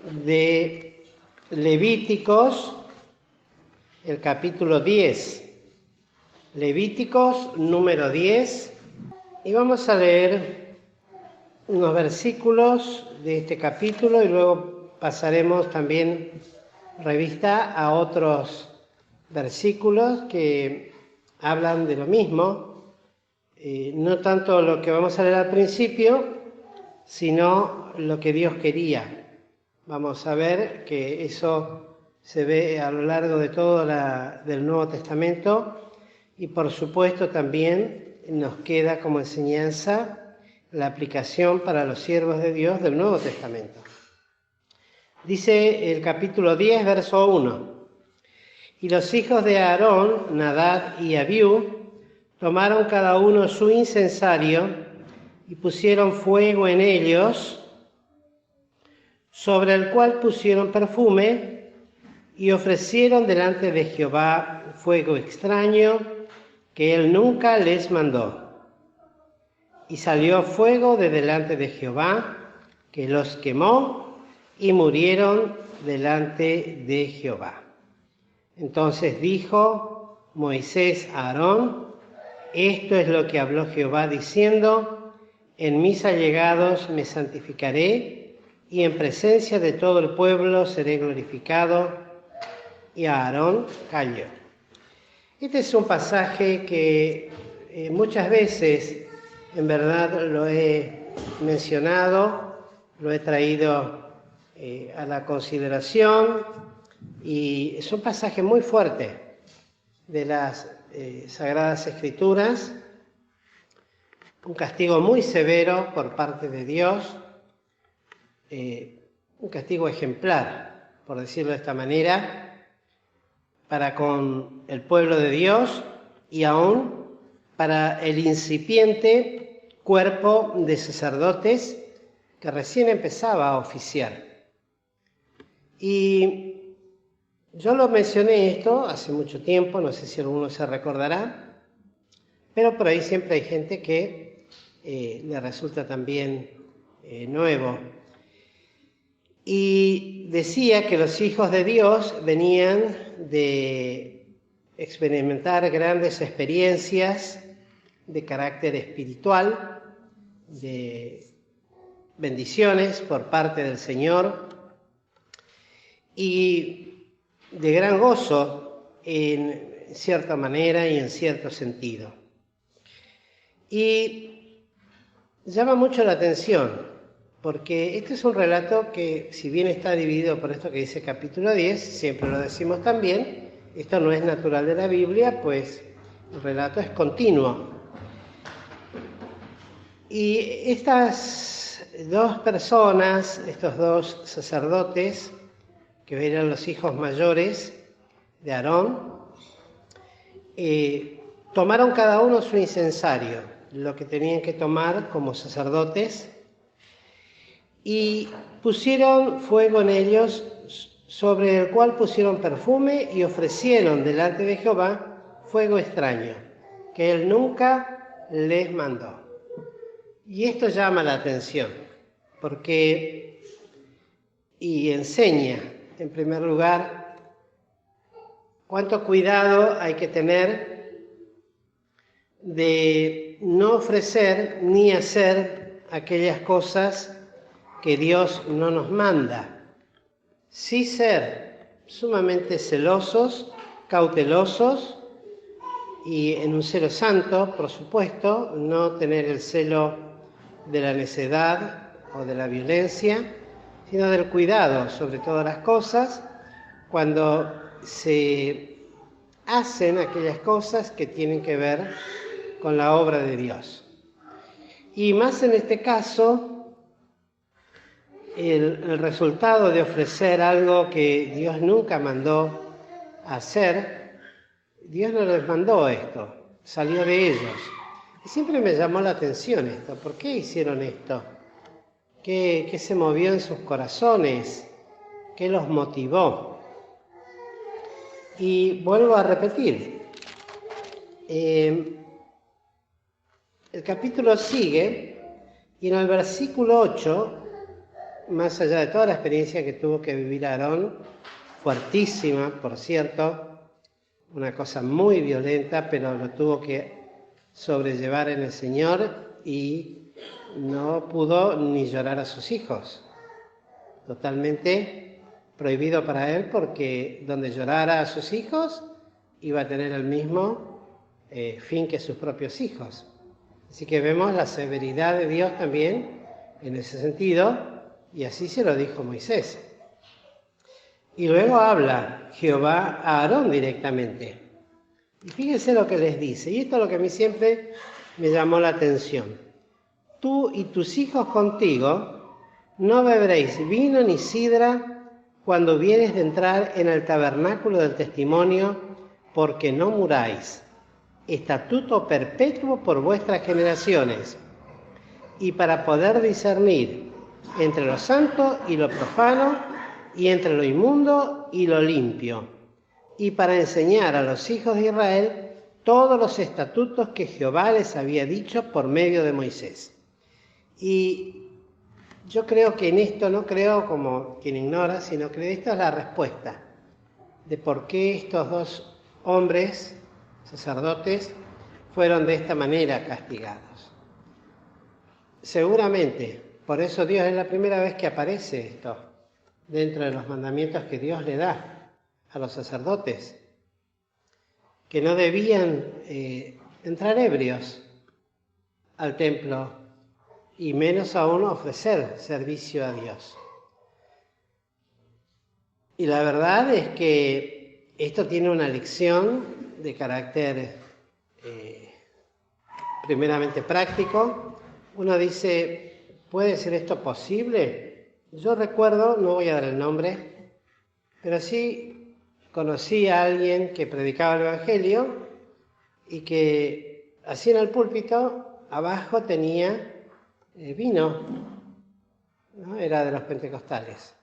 de Levíticos, el capítulo 10. Levíticos número 10. Y vamos a leer unos versículos de este capítulo y luego pasaremos también revista a otros versículos que hablan de lo mismo. No tanto lo que vamos a leer al principio, sino lo que Dios quería. Vamos a ver que eso se ve a lo largo de todo del Nuevo Testamento y por supuesto también nos queda como enseñanza la aplicación para los siervos de Dios del Nuevo Testamento. Dice el capítulo 10, verso 1. Y los hijos de Aarón, Nadab y Abiú, tomaron cada uno su incensario y pusieron fuego en ellos, sobre el cual pusieron perfume, y ofrecieron delante de Jehová fuego extraño que él nunca les mandó. Y salió fuego de delante de Jehová, que los quemó, y murieron delante de Jehová. Entonces dijo Moisés a Aarón: esto es lo que habló Jehová diciendo: en mis allegados me santificaré, y en presencia de todo el pueblo seré glorificado. Y Aarón calló. Este es un pasaje que muchas veces, en verdad, lo he mencionado, lo he traído a la consideración, y es un pasaje muy fuerte de las Sagradas Escrituras, un castigo muy severo por parte de Dios, un castigo ejemplar, por decirlo de esta manera, para con el pueblo de Dios y aún para el incipiente cuerpo de sacerdotes que recién empezaba a oficiar. Y yo lo mencioné esto hace mucho tiempo, no sé si alguno se recordará, pero por ahí siempre hay gente que le resulta también nuevo. Y decía que los hijos de Dios venían de experimentar grandes experiencias de carácter espiritual, de bendiciones por parte del Señor y de gran gozo en cierta manera y en cierto sentido. Y llama mucho la atención, porque este es un relato que, si bien está dividido por esto que dice capítulo 10, siempre lo decimos también, esto no es natural de la Biblia, pues el relato es continuo. Y estas dos personas, estos dos sacerdotes, que eran los hijos mayores de Aarón, tomaron cada uno su incensario, lo que tenían que tomar como sacerdotes, y pusieron fuego en ellos, sobre el cual pusieron perfume, y ofrecieron delante de Jehová fuego extraño, que él nunca les mandó. Y esto llama la atención, porque y enseña, en primer lugar, cuánto cuidado hay que tener de no ofrecer ni hacer aquellas cosas que Dios no nos manda. Sí ser sumamente celosos, cautelosos, y en un celo santo, por supuesto, no tener el celo de la necedad o de la violencia, sino del cuidado sobre todas las cosas, cuando se hacen aquellas cosas que tienen que ver con la obra de Dios. Y más en este caso, el resultado de ofrecer algo que Dios nunca mandó hacer, Dios no les mandó esto, salió de ellos. Y siempre me llamó la atención esto. ¿Por qué hicieron esto? ¿Qué se movió en sus corazones? ¿Qué los motivó? Y vuelvo a repetir. El capítulo sigue y en el versículo 8 más allá de toda la experiencia que tuvo que vivir Aarón, fuertísima, por cierto, una cosa muy violenta, pero lo tuvo que sobrellevar en el Señor y no pudo ni llorar a sus hijos. Totalmente prohibido para él, porque donde llorara a sus hijos iba a tener el mismo fin que sus propios hijos. Así que vemos la severidad de Dios también en ese sentido, y así se lo dijo Moisés. Y luego habla Jehová a Aarón directamente. Y fíjense lo que les dice, y esto es lo que a mí siempre me llamó la atención. Tú y tus hijos contigo no beberéis vino ni sidra cuando vienes de entrar en el tabernáculo del testimonio, porque no muráis. Estatuto perpetuo por vuestras generaciones. Y para poder discernir entre lo santo y lo profano, y entre lo inmundo y lo limpio, y para enseñar a los hijos de Israel todos los estatutos que Jehová les había dicho por medio de Moisés. Y yo creo que en esto, no creo como quien ignora, sino que esta es la respuesta de por qué estos dos hombres, sacerdotes, fueron de esta manera castigados. Seguramente, por eso Dios es la primera vez que aparece esto dentro de los mandamientos que Dios le da a los sacerdotes, que no debían entrar ebrios al templo y menos aún ofrecer servicio a Dios. Y la verdad es que esto tiene una lección de carácter primeramente práctico. Uno dice, ¿puede ser esto posible? Yo recuerdo, no voy a dar el nombre, pero sí conocí a alguien que predicaba el Evangelio y que así en el púlpito abajo tenía vino, ¿no? Era de los pentecostales.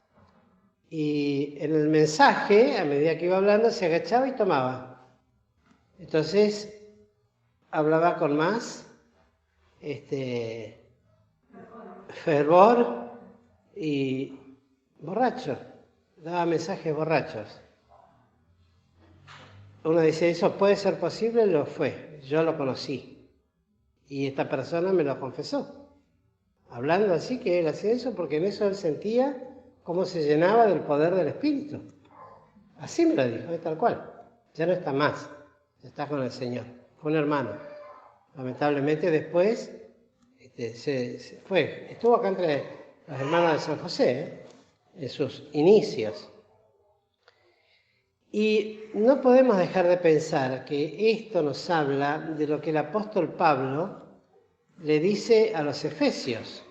Y en el mensaje, a medida que iba hablando, se agachaba y tomaba. Entonces hablaba con más fervor y borracho, daba mensajes borrachos. Uno dice, ¿eso puede ser posible? Lo fue, yo lo conocí. Y esta persona me lo confesó, hablando así que él hacía eso porque en eso él sentía cómo se llenaba del poder del Espíritu. Así me lo dijo, es tal cual. Ya no está más, ya está con el Señor. Fue un hermano. Lamentablemente después se fue. Estuvo acá entre los hermanos de San José, en sus inicios. Y no podemos dejar de pensar que esto nos habla de lo que el apóstol Pablo le dice a los efesios.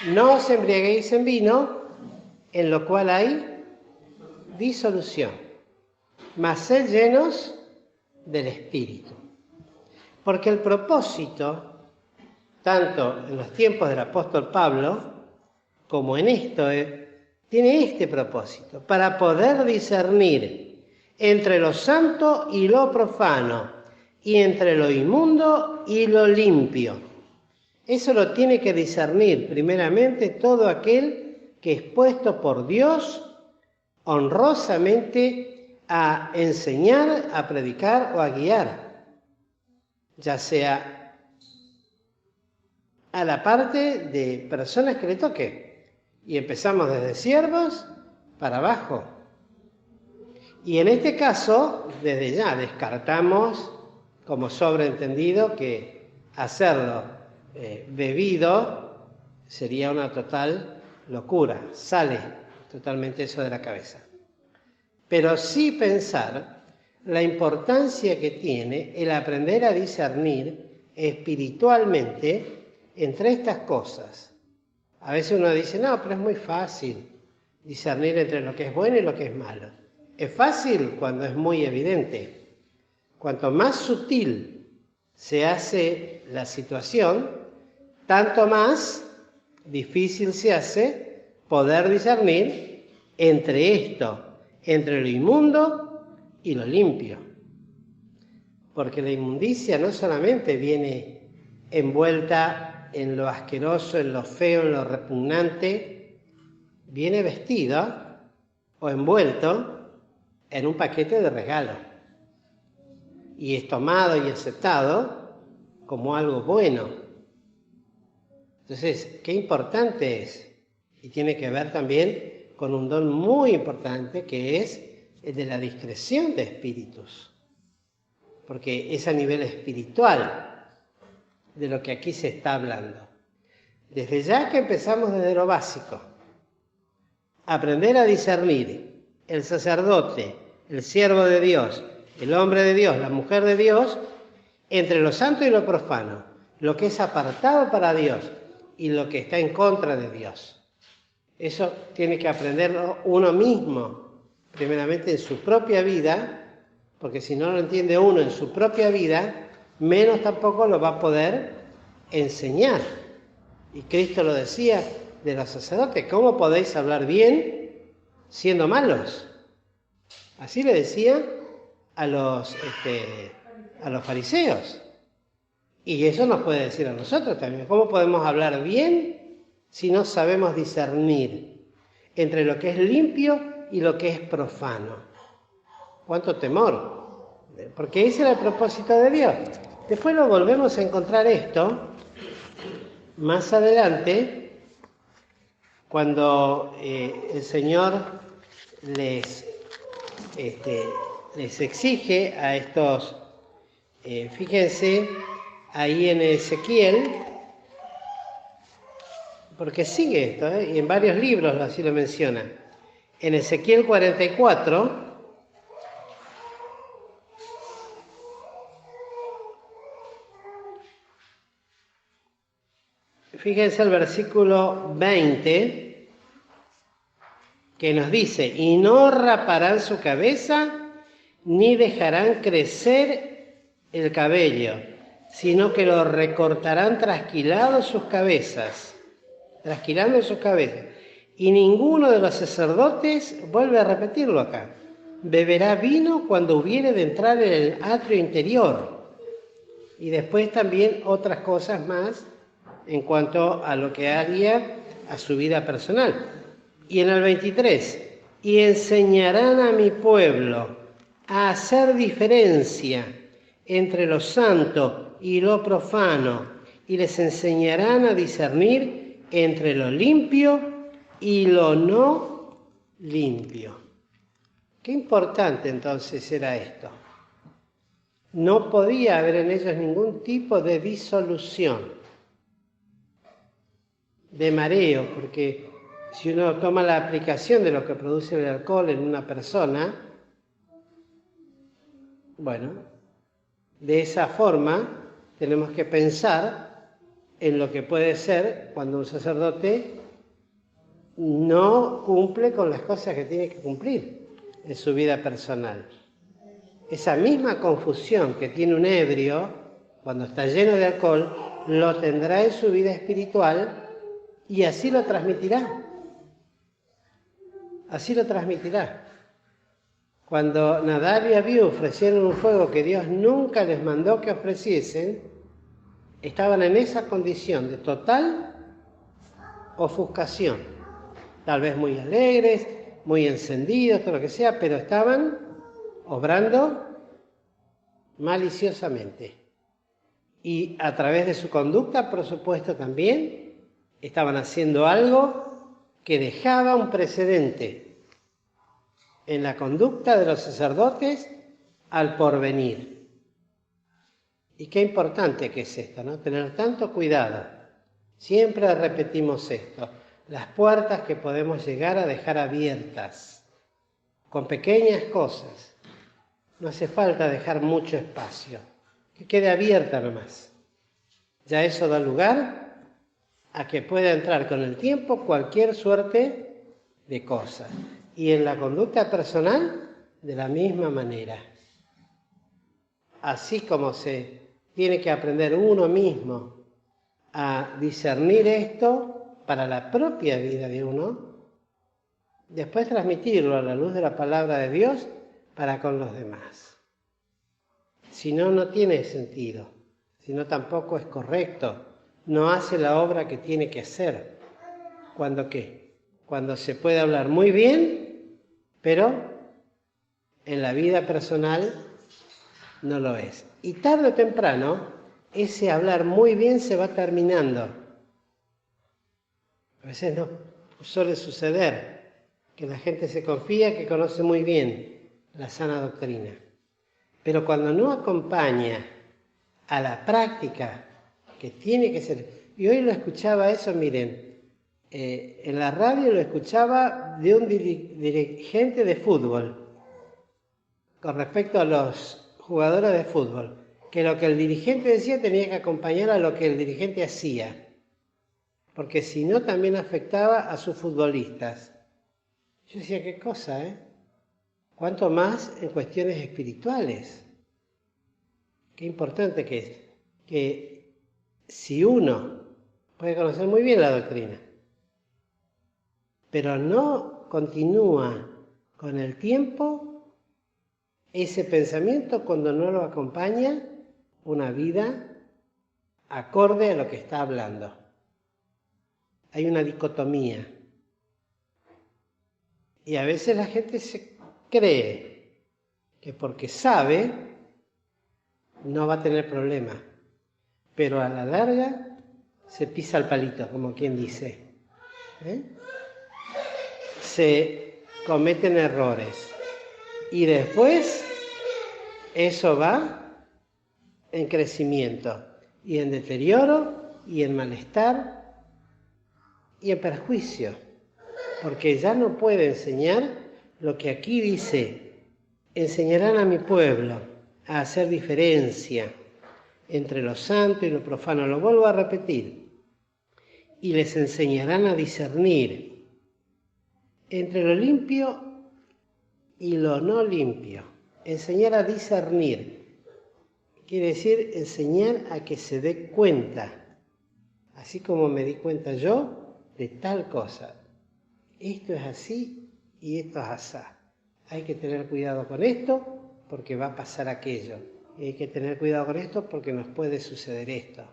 No os embriaguéis en vino, en lo cual hay disolución, mas sed llenos del Espíritu. Porque el propósito, tanto en los tiempos del apóstol Pablo, como en esto, tiene este propósito, para poder discernir entre lo santo y lo profano, y entre lo inmundo y lo limpio. Eso lo tiene que discernir primeramente todo aquel que es puesto por Dios honrosamente a enseñar, a predicar o a guiar, ya sea a la parte de personas que le toque. Y empezamos desde siervos para abajo. Y en este caso, desde ya descartamos como sobreentendido que hacerlo bebido sería una total locura. Sale totalmente eso de la cabeza. Pero sí pensar la importancia que tiene el aprender a discernir espiritualmente entre estas cosas. A veces uno dice, no, pero es muy fácil discernir entre lo que es bueno y lo que es malo. Es fácil cuando es muy evidente. Cuanto más sutil se hace la situación, tanto más difícil se hace poder discernir entre esto, entre lo inmundo y lo limpio. Porque la inmundicia no solamente viene envuelta en lo asqueroso, en lo feo, en lo repugnante, viene vestido o envuelto en un paquete de regalo y es tomado y aceptado como algo bueno. Entonces, qué importante es, y tiene que ver también con un don muy importante que es el de la discreción de espíritus, porque es a nivel espiritual de lo que aquí se está hablando. Desde ya que empezamos desde lo básico, aprender a discernir el sacerdote, el siervo de Dios, el hombre de Dios, la mujer de Dios, entre lo santo y lo profano, lo que es apartado para Dios y lo que está en contra de Dios. Eso tiene que aprenderlo uno mismo, primeramente en su propia vida, porque si no lo entiende uno en su propia vida, menos tampoco lo va a poder enseñar. Y Cristo lo decía de los sacerdotes, ¿cómo podéis hablar bien siendo malos? Así le decía a los fariseos. Y eso nos puede decir a nosotros también. ¿Cómo podemos hablar bien si no sabemos discernir entre lo que es limpio y lo que es profano? ¡Cuánto temor! Porque ese era el propósito de Dios. Después lo volvemos a encontrar esto más adelante, cuando el Señor les exige a estos, fíjense, ahí en Ezequiel, porque sigue esto, y en varios libros así lo menciona. En Ezequiel 44, fíjense el versículo 20, que nos dice, y no raparán su cabeza, ni dejarán crecer el cabello, sino que lo recortarán trasquilando sus cabezas. Y ninguno de los sacerdotes, vuelve a repetirlo acá, beberá vino cuando hubiere de entrar en el atrio interior. Y después también otras cosas más en cuanto a lo que haría a su vida personal. Y en el 23, y enseñarán a mi pueblo a hacer diferencia entre lo santo y lo profano, y les enseñarán a discernir entre lo limpio y lo no limpio. Qué importante entonces era esto. No podía haber en ellos ningún tipo de disolución, de mareo, porque si uno toma la aplicación de lo que produce el alcohol en una persona, bueno, de esa forma tenemos que pensar en lo que puede ser cuando un sacerdote no cumple con las cosas que tiene que cumplir en su vida personal. Esa misma confusión que tiene un ebrio cuando está lleno de alcohol, lo tendrá en su vida espiritual y así lo transmitirá. Así lo transmitirá. Cuando Nadab y Abiú ofrecieron un fuego que Dios nunca les mandó que ofreciesen, estaban en esa condición de total ofuscación. Tal vez muy alegres, muy encendidos, todo lo que sea, pero estaban obrando maliciosamente. Y a través de su conducta, por supuesto, también estaban haciendo algo que dejaba un precedente en la conducta de los sacerdotes al porvenir. Y qué importante que es esto, ¿no? Tener tanto cuidado. Siempre repetimos esto. Las puertas que podemos llegar a dejar abiertas con pequeñas cosas. No hace falta dejar mucho espacio. Que quede abierta nomás. Ya eso da lugar a que pueda entrar con el tiempo cualquier suerte de cosas. Y en la conducta personal, de la misma manera. Así como se tiene que aprender uno mismo a discernir esto para la propia vida de uno, después transmitirlo a la luz de la palabra de Dios para con los demás. Si no, no tiene sentido. Si no, tampoco es correcto. No hace la obra que tiene que hacer. ¿Cuándo qué? cuando se puede hablar muy bien, pero en la vida personal no lo es. Y tarde o temprano, ese hablar muy bien se va terminando. A veces no suele suceder que la gente se confía que conoce muy bien la sana doctrina. Pero cuando no acompaña a la práctica, que tiene que ser... Y hoy lo escuchaba eso, miren, en la radio lo escuchaba de un dirigente de fútbol, con respecto a los jugadores de fútbol, que lo que el dirigente decía tenía que acompañar a lo que el dirigente hacía, porque si no también afectaba a sus futbolistas. Yo decía, qué cosa, ¿eh? Cuanto más en cuestiones espirituales. Qué importante que es que si uno puede conocer muy bien la doctrina, pero no continúa con el tiempo ese pensamiento cuando no lo acompaña una vida acorde a lo que está hablando. Hay una dicotomía. Y a veces la gente se cree que porque sabe no va a tener problema, pero a la larga se pisa el palito, como quien dice. Se cometen errores y después eso va en crecimiento y en deterioro y en malestar y en perjuicio, porque ya no puede enseñar lo que aquí dice: enseñarán a mi pueblo a hacer diferencia entre lo santo y lo profano. Lo vuelvo a repetir. Y les enseñarán a discernir entre lo limpio y lo no limpio. Enseñar a discernir quiere decir enseñar a que se dé cuenta, así como me di cuenta yo de tal cosa. Esto es así y esto es asá. Hay que tener cuidado con esto porque va a pasar aquello. Y hay que tener cuidado con esto porque nos puede suceder esto.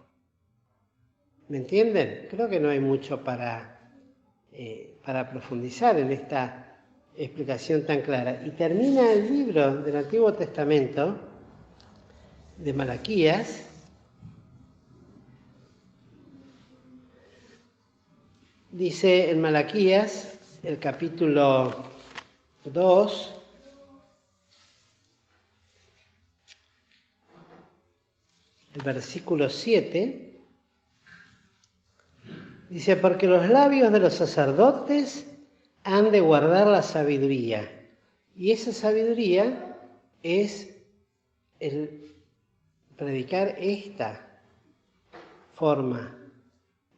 ¿Me entienden? Creo que no hay mucho para profundizar en esta explicación tan clara. Y termina el libro del Antiguo Testamento, de Malaquías, dice en Malaquías, el capítulo 2, el versículo 7, dice: porque los labios de los sacerdotes han de guardar la sabiduría. Y esa sabiduría es el predicar esta forma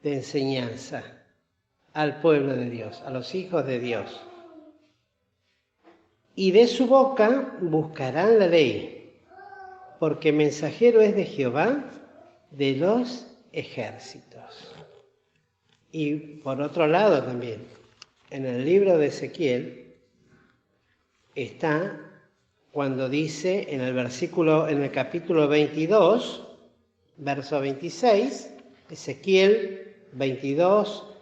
de enseñanza al pueblo de Dios, a los hijos de Dios. Y de su boca buscarán la ley, porque mensajero es de Jehová de los ejércitos. Y por otro lado también, en el libro de Ezequiel está cuando dice en el capítulo 22, verso 26, Ezequiel 22,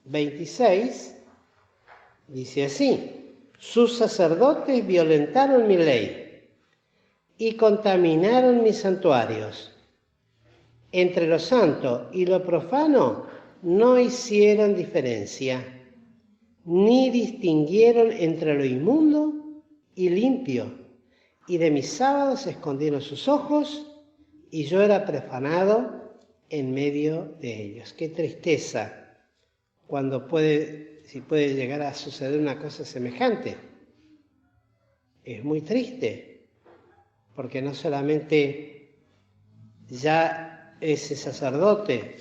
26, dice así: sus sacerdotes violentaron mi ley y contaminaron mis santuarios. Entre lo santo y lo profano no hicieron diferencia, ni distinguieron entre lo inmundo y limpio, y de mis sábados escondieron sus ojos, y yo era profanado en medio de ellos. Qué tristeza cuando si puede llegar a suceder una cosa semejante. Es muy triste, porque no solamente ya ese sacerdote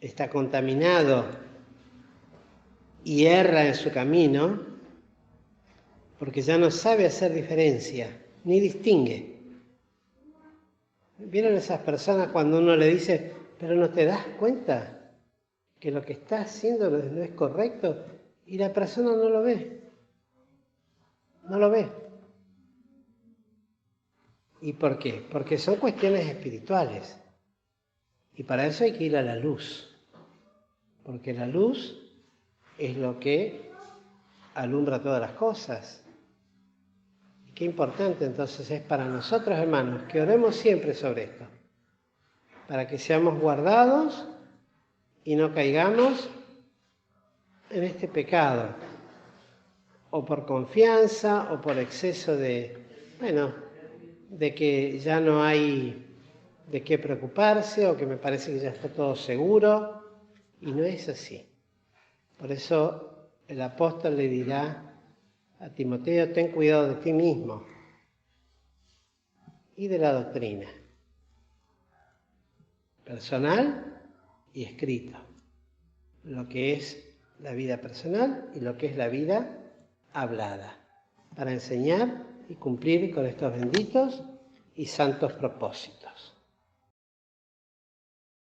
está contaminado y erra en su camino, porque ya no sabe hacer diferencia, ni distingue. ¿Vieron esas personas cuando uno le dice, pero no te das cuenta que lo que estás haciendo no es correcto? Y la persona no lo ve. No lo ve. ¿Y por qué? Porque son cuestiones espirituales. Y para eso hay que ir a la luz. Porque la luz es lo que alumbra todas las cosas. Y qué importante entonces es para nosotros, hermanos, que oremos siempre sobre esto, para que seamos guardados y no caigamos en este pecado, o por confianza, o por exceso de que ya no hay de qué preocuparse, o que me parece que ya está todo seguro, y no es así. Por eso el apóstol le dirá a Timoteo: ten cuidado de ti mismo y de la doctrina, personal y escrito, lo que es la vida personal y lo que es la vida hablada, para enseñar y cumplir con estos benditos y santos propósitos.